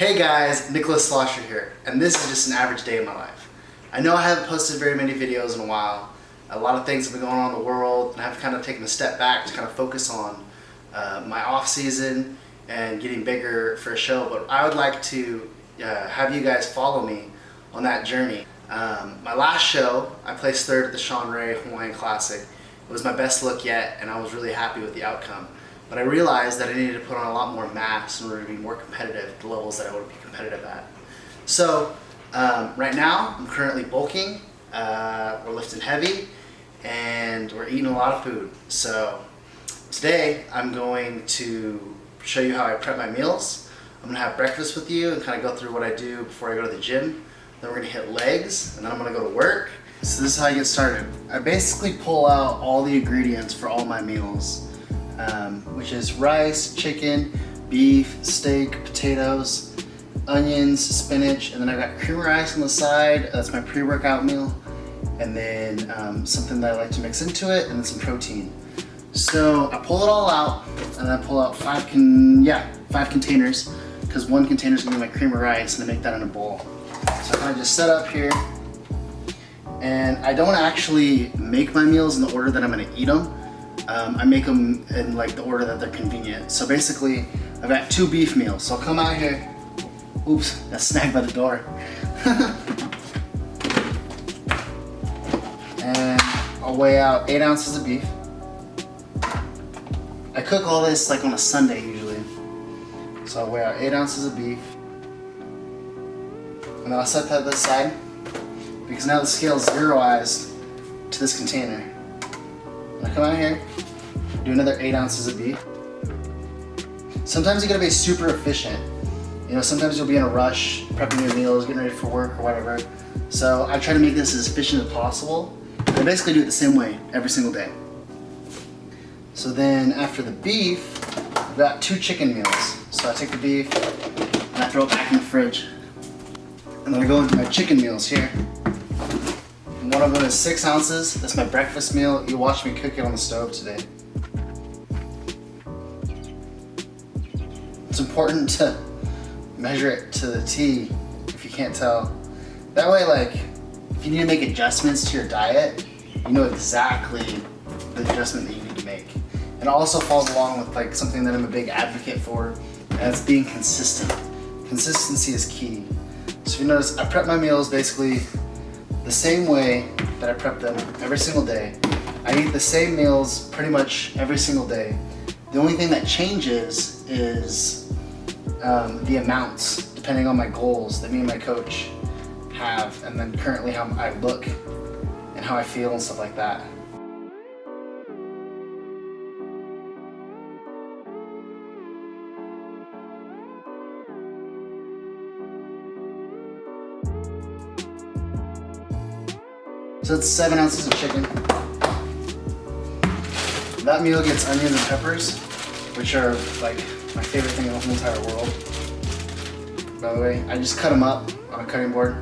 Hey guys, Nicholas Slosher here, and this is just an average day in my life. I know I haven't posted very many videos in a while. A lot of things have been going on in the world, and I've kind of taken a step back to kind of focus on my off season and getting bigger for a show, but I would like to have you guys follow me on that journey. My last show, I placed third at the Sean Ray Hawaiian Classic. It was my best look yet, and I was really happy with the outcome. But I realized that I needed to put on a lot more mass in order to be more competitive at the levels that I would be competitive at. So right now, I'm currently bulking, we're lifting heavy, and we're eating a lot of food. So today, I'm going to show you how I prep my meals. I'm gonna have breakfast with you and kind of go through what I do before I go to the gym. Then we're gonna hit legs, and then I'm gonna go to work. So this is how I get started. I basically pull out all the ingredients for all my meals. Which is rice, chicken, beef, steak, potatoes, onions, spinach, and then I've got cream of rice on the side. That's my pre-workout meal, and then something that I like to mix into it, and then some protein. So I pull it all out, and I pull out five containers, because one container is gonna be my cream of rice, and I make that in a bowl. So I kind of just set up here, and I don't actually make my meals in the order that I'm gonna eat them. I make them in like the order that they're convenient. So basically, I've got 2 beef meals. So I'll come out here. Oops, got snagged by the door. And I'll weigh out 8 ounces of beef. I cook all this like on a Sunday usually. So I'll weigh out 8 ounces of beef. And then I'll set that to the side, because now the scale is zeroized to this container. I come out here, do another 8 ounces of beef. Sometimes you gotta be super efficient. You know, sometimes you'll be in a rush, prepping your meals, getting ready for work or whatever. So I try to make this as efficient as possible. And I basically do it the same way every single day. So then after the beef, I've got 2 chicken meals. So I take the beef and I throw it back in the fridge. And then I go into my chicken meals here. One of them is 6 ounces. That's my breakfast meal. You watch me cook it on the stove today. It's important to measure it to the T if you can't tell. That way, like, if you need to make adjustments to your diet, you know exactly the adjustment that you need to make. And it also falls along with like something that I'm a big advocate for, and that's being consistent. Consistency is key. So if you notice, I prep my meals basically the same way that I prep them every single day. I eat the same meals pretty much every single day. The only thing that changes is the amounts, depending on my goals that me and my coach have, and then currently how I look and how I feel and stuff like that. So it's 7 ounces of chicken. That meal gets onions and peppers, which are like my favorite thing in the whole entire world. By the way, I just cut them up on a cutting board.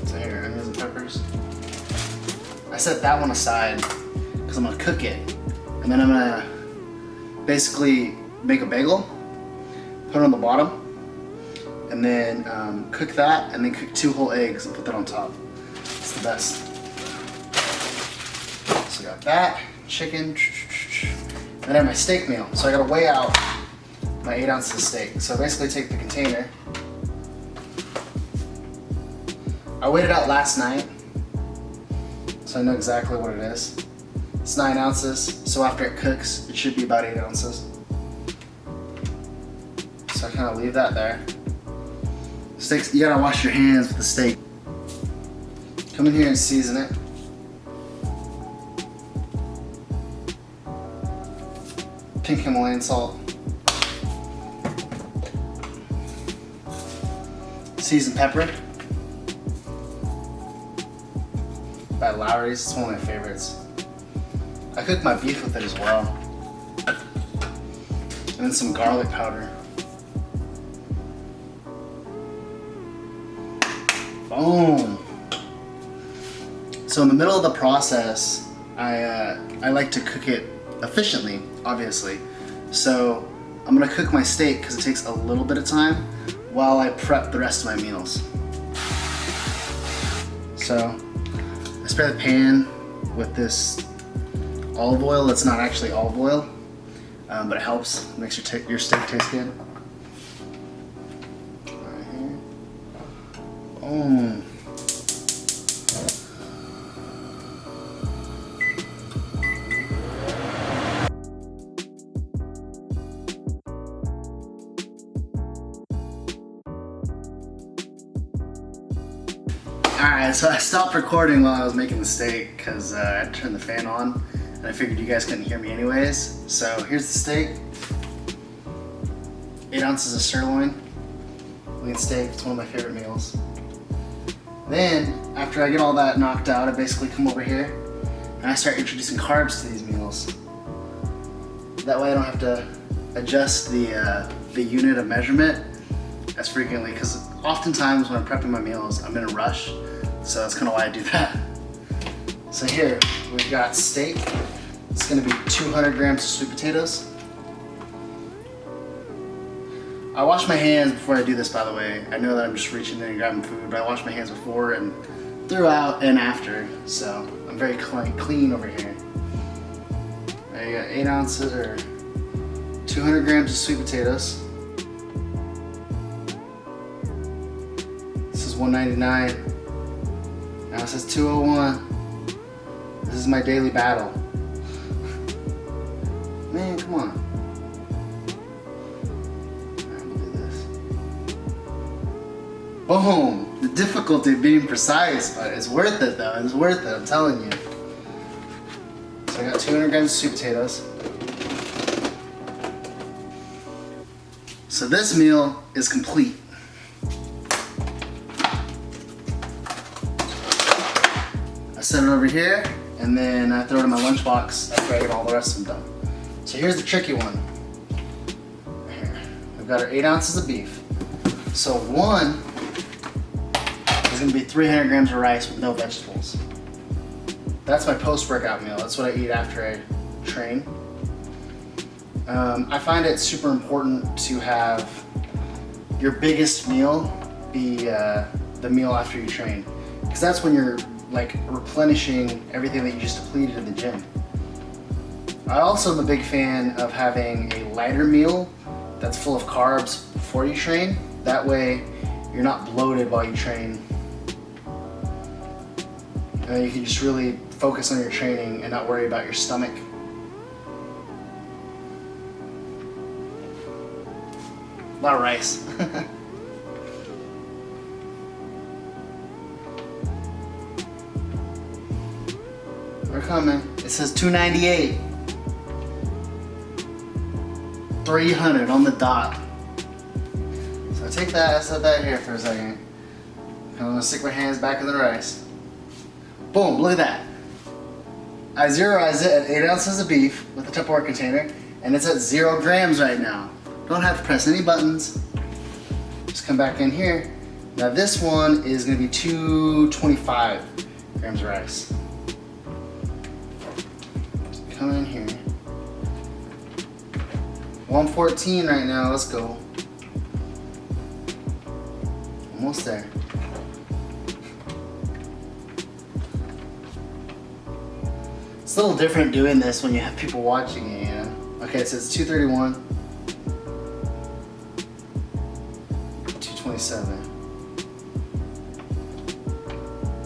So here, onions and peppers. I set that one aside because I'm gonna cook it. And then I'm gonna basically make a bagel, put it on the bottom, and then cook that, and then cook 2 whole eggs and put that on top. It's the best. So I got that, chicken, then I have my steak meal. So I gotta weigh out my 8 ounces of steak. So I basically take the container. I weighed it out last night, so I know exactly what it is. It's 9 ounces, so after it cooks, it should be about 8 ounces. So I kind of leave that there. Steaks, you gotta wash your hands with the steak. Come in here and season it. Pink Himalayan salt. Seasoned pepper. By Lowry's, it's one of my favorites. I cook my beef with it as well. And then some garlic powder. Boom. So in the middle of the process, I like to cook it efficiently, obviously. So I'm gonna cook my steak because it takes a little bit of time while I prep the rest of my meals. So I spray the pan with this olive oil. It's not actually olive oil, but it helps. It makes your steak taste good. Right here. Boom. Alright, so I stopped recording while I was making the steak because I had to turn the fan on and I figured you guys couldn't hear me anyways. So here's the steak. 8 ounces of sirloin. Lean steak, it's one of my favorite meals. Then, after I get all that knocked out, I basically come over here and I start introducing carbs to these meals. That way I don't have to adjust the unit of measurement as frequently, because oftentimes when I'm prepping my meals, I'm in a rush. So that's kind of why I do that. So here, we've got steak. It's gonna be 200 grams of sweet potatoes. I wash my hands before I do this, by the way. I know that I'm just reaching in and grabbing food, but I wash my hands before and throughout and after. So I'm very clean over here. There you go, 8 ounces or 200 grams of sweet potatoes. This is $1.99. Now it says 201. This is my daily battle. Man, come on. Alright, we'll do this. Boom! The difficulty of being precise, but it's worth it though. It's worth it, I'm telling you. So I got 200 grams of sweet potatoes. So this meal is complete. Set it over here, and then I throw it in my lunchbox after I get all the rest of them done. So here's the tricky one. Here. We've got our 8 ounces of beef. So one is gonna be 300 grams of rice with no vegetables. That's my post-workout meal. That's what I eat after I train. I find it super important to have your biggest meal be the meal after you train, because that's when you're like replenishing everything that you just depleted in the gym. I also am a big fan of having a lighter meal that's full of carbs before you train. That way you're not bloated while you train. You can just really focus on your training and not worry about your stomach. A lot of rice. We're coming. It says 298. 300 on the dot. So I take that, I set that here for a second. I'm gonna stick my hands back in the rice. Boom, look at that. I zeroized it at 8 ounces of beef with a Tupperware container, and it's at 0 grams right now. Don't have to press any buttons. Just come back in here. Now this one is gonna be 225 grams of rice. Come in here. 114 right now, let's go. Almost there. It's a little different doing this when you have people watching you, you know? Okay, it says 231. 227.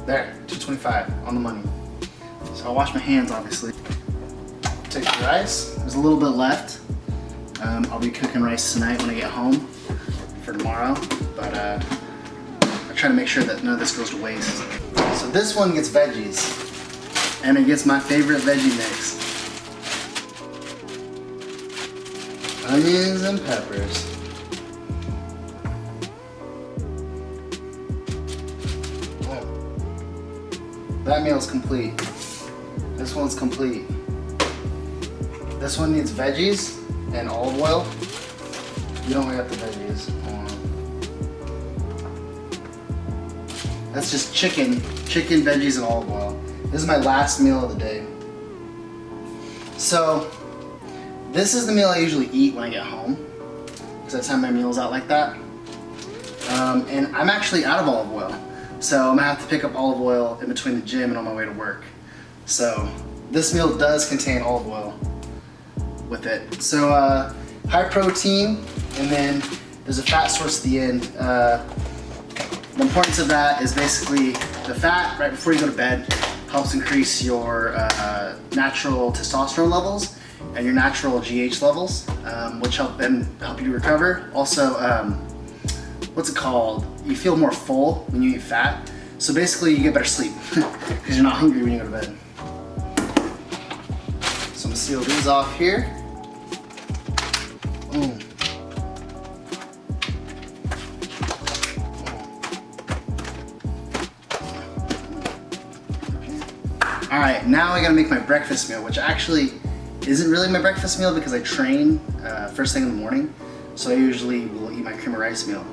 There, 225 on the money. So I'll wash my hands, obviously. Take the rice. There's a little bit left. I'll be cooking rice tonight when I get home for tomorrow, but I try to make sure that none of this goes to waste. So this one gets veggies, and it gets my favorite veggie mix. Onions and peppers. Oh. That meal's complete. This one's complete. This one needs veggies and olive oil. You don't get the veggies. That's just chicken, veggies, and olive oil. This is my last meal of the day. So, this is the meal I usually eat when I get home. because I time my meals out like that. And I'm actually out of olive oil, so I'm gonna have to pick up olive oil in between the gym and on my way to work. So this meal does contain olive oil with it. So high protein, and then there's a fat source at the end. The importance of that is basically the fat right before you go to bed helps increase your natural testosterone levels and your natural GH levels, which help you recover. Also, what's it called? You feel more full when you eat fat. So basically you get better sleep because you're not hungry when you go to bed. So I'm gonna seal these off here. All right, now I gotta make my breakfast meal, which actually isn't really my breakfast meal because I train first thing in the morning. So I usually will eat my cream of rice meal.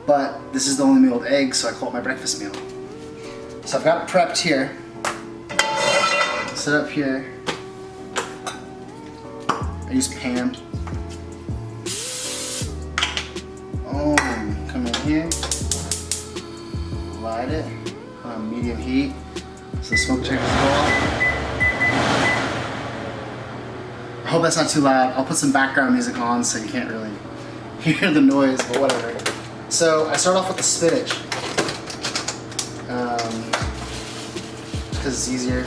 But this is the only meal with eggs, so I call it my breakfast meal. So I've got it prepped here. Set up here. I use pan. Come in here. Light it on medium heat. So the smoke checkers go off. I hope that's not too loud. I'll put some background music on so you can't really hear the noise, but whatever. So I start off with the spinach, because it's easier.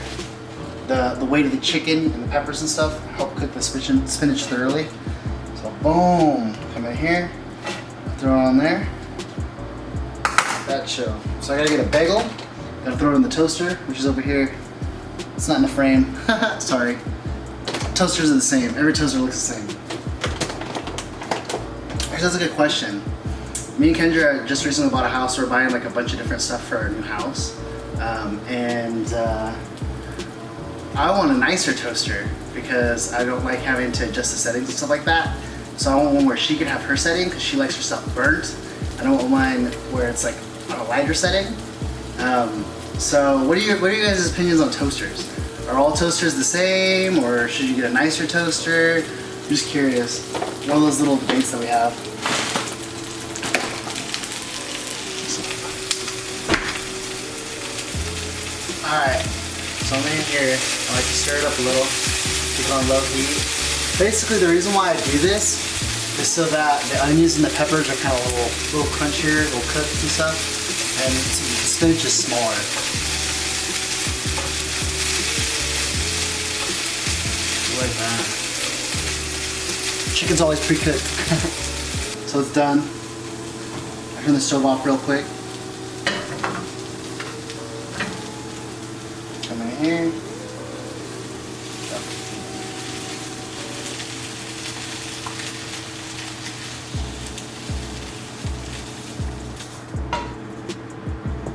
The weight of the chicken and the peppers and stuff help cook the spinach thoroughly. So boom, come in here, throw it on there. That chill. So I gotta get a bagel. Gotta throw it in the toaster, which is over here. It's not in the frame. Sorry. Toasters are the same. Every toaster looks the same. Actually, that's a good question. Me and Kendra just recently bought a house. We're buying like a bunch of different stuff for our new house. I want a nicer toaster because I don't like having to adjust the settings and stuff like that. So I want one where she can have her setting because she likes her stuff burnt. I don't want mine where it's like on a lighter setting. So what are you guys' opinions on toasters? Are all toasters the same, or should you get a nicer toaster? I'm just curious. One of those little debates that we have. Alright, so I'm in here. I like to stir it up a little, keep it on low heat. Basically the reason why I do this is so that the onions and the peppers are kind of a little crunchier, a little cooked and stuff, and the spinach is smaller. Like that. Chicken's always pre-cooked. So it's done. I turn the stove off real quick. Come in here.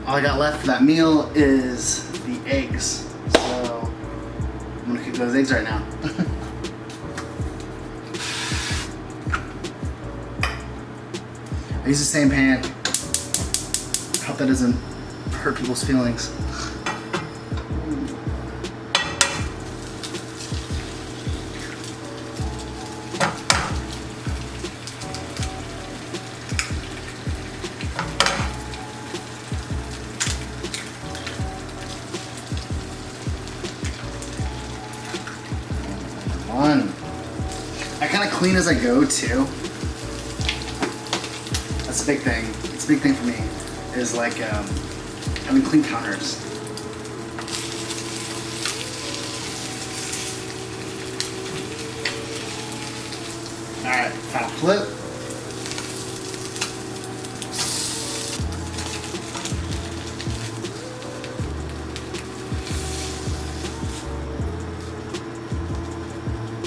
All I got left for that meal is the eggs. So I'm gonna cook those eggs right now. I use the same pan. I hope that doesn't hurt people's feelings. I kind of clean as I go too. That's a big thing. It's a big thing for me, is like having clean counters. Alright, final flip.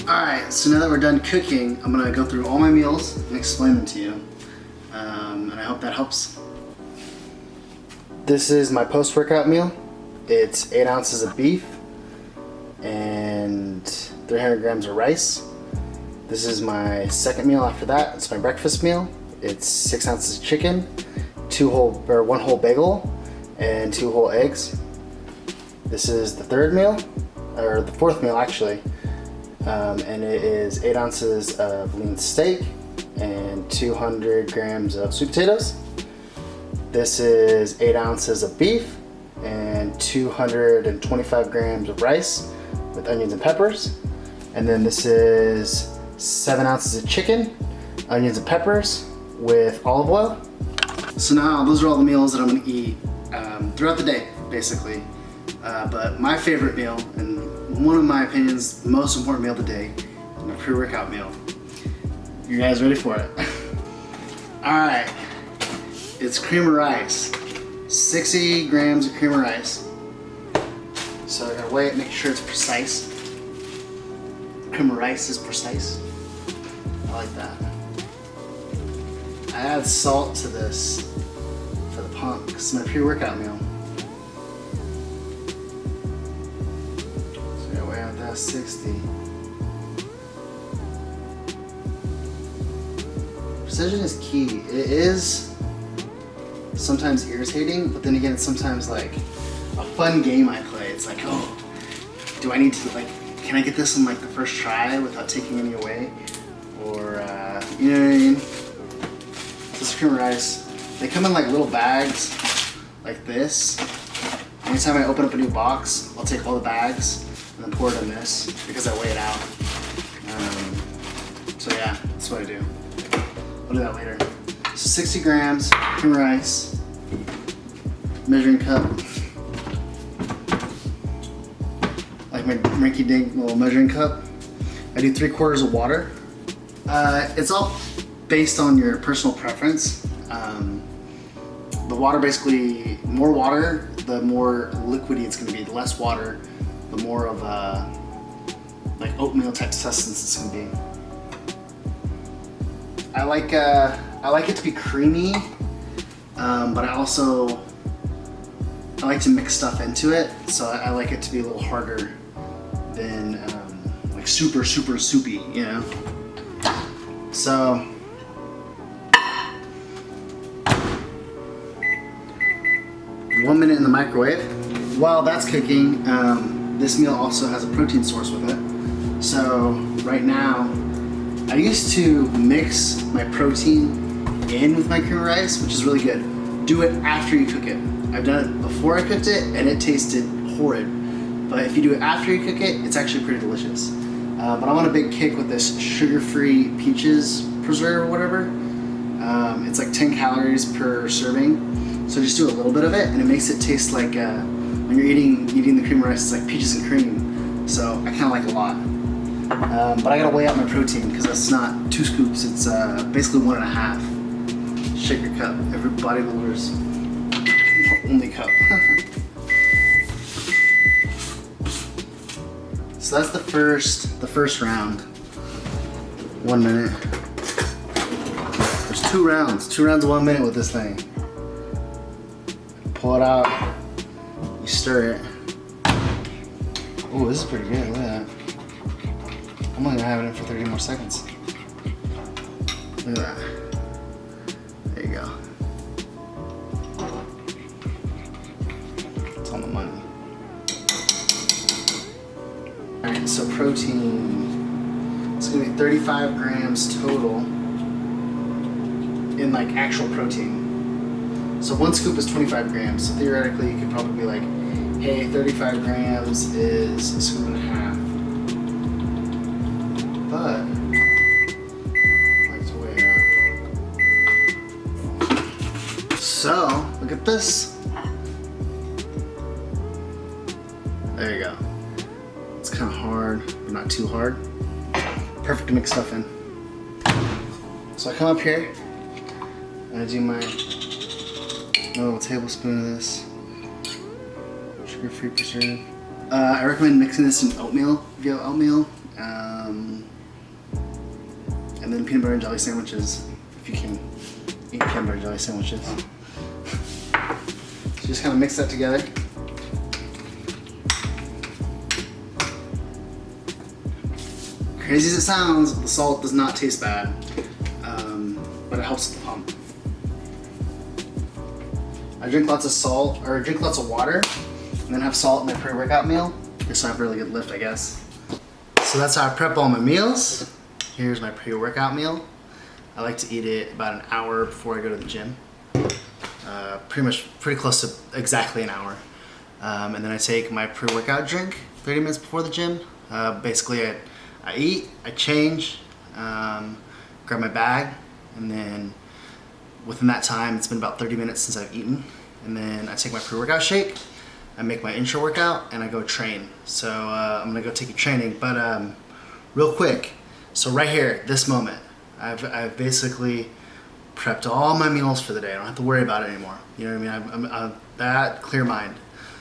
Alright, so now that we're done cooking, I'm going to go through all my meals and explain them to you. And I hope that helps. This is my post-workout meal. It's 8 ounces of beef and 300 grams of rice. This is my second meal after that. It's my breakfast meal. It's 6 ounces of chicken, 1 whole bagel, and 2 whole eggs. This is the third meal, or the fourth meal actually. And it is 8 ounces of lean steak and 200 grams of sweet potatoes. This is 8 ounces of beef and 225 grams of rice with onions and peppers. And then this is 7 ounces of chicken, onions and peppers with olive oil. So now those are all the meals that I'm gonna eat throughout the day, basically. But my favorite meal, and one of my opinions, the most important meal of the day, is my pre-workout meal. You guys ready for it? All right, it's cream of rice. 60 grams of cream of rice. So I gotta weigh it, make sure it's precise. Cream of rice is precise. I like that. I add salt to this for the pump because it's my pre-workout meal. So I gotta weigh out that 60. Precision is key. It is sometimes irritating, but then again, it's sometimes like a fun game I play. It's like, oh, do I need to can I get this on like the first try without taking any away? Or, you know what I mean? This cream of rice, they come in like little bags like this. Anytime I open up a new box, I'll take all the bags and then pour it in this because I weigh it out. So yeah, that's what I do. I'll do that later. So 60 grams, cream of rice, measuring cup. Like my rinky-dink little measuring cup. I do 3/4 of water. It's all based on your personal preference. The water basically, more water, the more liquidy it's gonna be. The less water, the more of a like oatmeal type substance it's gonna be. I like it to be creamy, but I like to mix stuff into it, so I like it to be a little harder than like super soupy, you know. So one minute in the microwave. While that's cooking, this meal also has a protein source with it. So right now, I used to mix my protein in with my cream of rice, which is really good. Do it after you cook it. I've done it before I cooked it and it tasted horrid. But if you do it after you cook it, it's actually pretty delicious. But I'm on a big kick with this sugar-free peaches preserve or whatever. It's like 10 calories per serving. So just do a little bit of it and it makes it taste like when you're eating the cream of rice, it's like peaches and cream. So I kind of like it a lot. But I gotta weigh out my protein because it's not 2 scoops, it's basically 1.5. Shake your cup. Every bodybuilder's only cup. So that's the first round. 1 minute. There's 2 rounds. 2 rounds of 1 minute with this thing. Pull it out. You stir it. Oh, this is pretty good. Look at that. I'm only gonna have it in for 30 more seconds. Look at that. There you go. It's on the money. Alright, so protein. It's gonna be 35 grams total in like actual protein. So 1 scoop is 25 grams. So theoretically, you could probably be like, hey, 35 grams is a scoop and a half. But I like to weigh it out. So look at this. There you go. It's kind of hard, but not too hard. Perfect to mix stuff in. So I come up here and I do my little tablespoon of this sugar-free preserve. I recommend mixing this in oatmeal if you have oatmeal. And then peanut butter and jelly sandwiches, if you can eat peanut butter and jelly sandwiches. So just kind of mix that together. Crazy as it sounds, the salt does not taste bad, but it helps with the pump. I drink lots of salt, or I drink lots of water, and then have salt in my pre-workout meal, just so I have a really good lift, I guess. So that's how I prep all my meals. Here's my pre-workout meal. I like to eat it about an hour before I go to the gym. Pretty close to exactly an hour. And then I take my pre-workout drink 30 minutes before the gym. Basically, I eat, I change, grab my bag, and then within that time, it's been about 30 minutes since I've eaten. And then I take my pre-workout shake, I make my intro workout, and I go train. So I'm gonna go take a training, but real quick, so right here, this moment, I've basically prepped all my meals for the day. I don't have to worry about it anymore. You know what I mean? I'm that clear mind.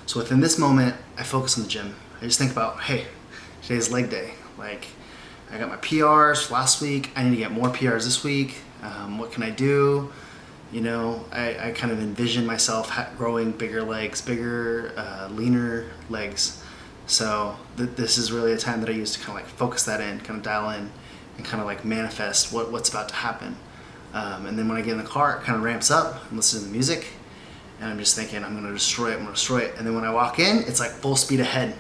So within this moment, I focus on the gym. I just think about, hey, today's leg day. Like, I got my PRs last week. I need to get more PRs this week. What can I do? You know, I kind of envision myself growing bigger legs, leaner legs. So this is really a time that I use to kind of like focus that in, kind of dial in, and kind of like manifest what's about to happen. And then when I get in the car, it kind of ramps up. I'm listening to the music, and I'm just thinking, I'm gonna destroy it, I'm gonna destroy it. And then when I walk in, it's like full speed ahead.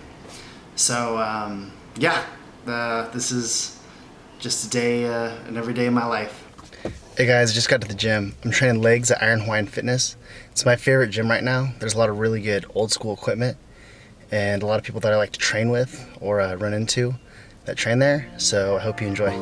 So yeah, this is just a day, an everyday in my life. Hey guys, I just got to the gym. I'm training legs at Iron Hawaiian Fitness. It's my favorite gym right now. There's a lot of really good old school equipment and a lot of people that I like to train with or run into that train there. So I hope you enjoy.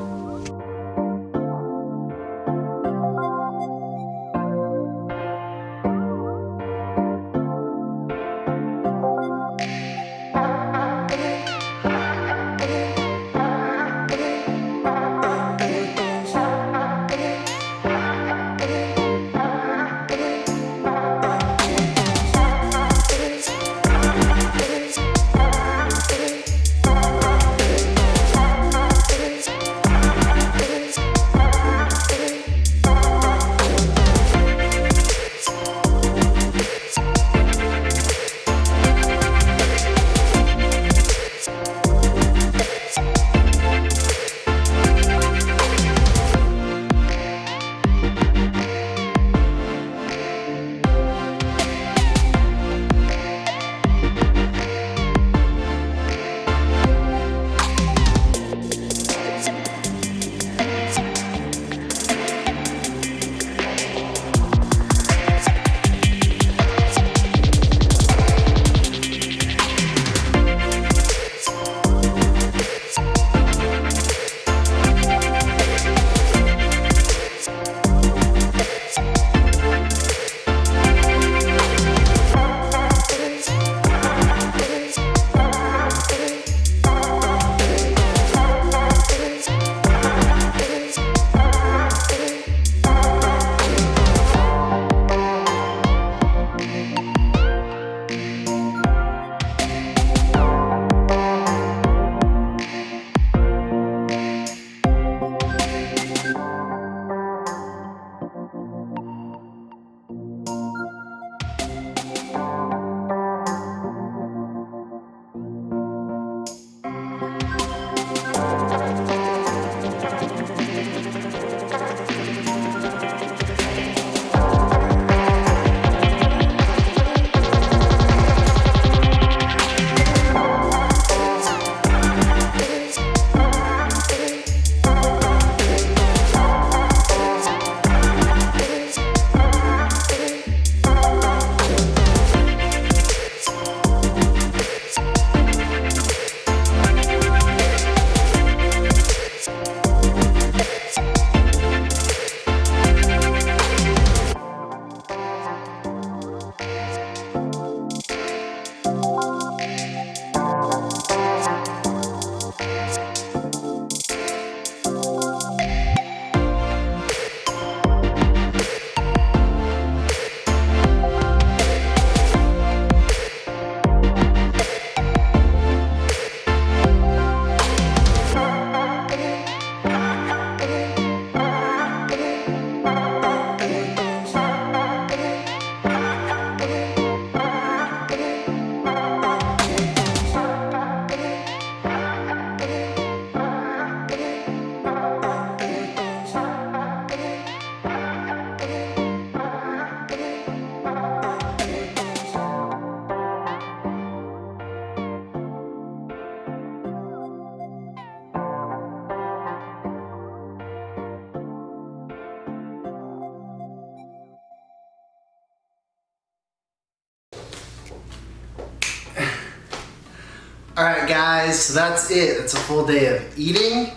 Alright guys, so that's it. That's a full day of eating.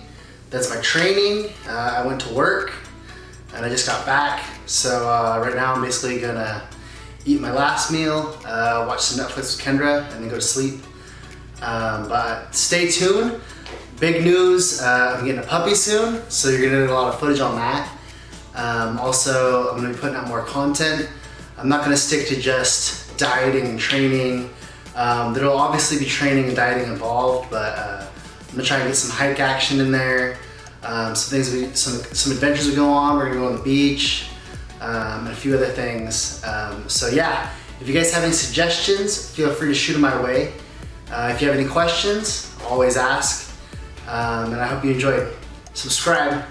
That's my training. I went to work and I just got back. So right now I'm basically gonna eat my last meal, watch some Netflix with Kendra, and then go to sleep. But stay tuned. Big news, I'm getting a puppy soon, so you're gonna get a lot of footage on that. Also, I'm gonna be putting out more content. I'm not gonna stick to just dieting and training. There'll obviously be training and dieting involved, but I'm gonna try and get some hike action in there. Some adventures we go on. We're gonna go on the beach, and a few other things. So yeah, if you guys have any suggestions, feel free to shoot them my way. If you have any questions, always ask. And I hope you enjoyed. Subscribe.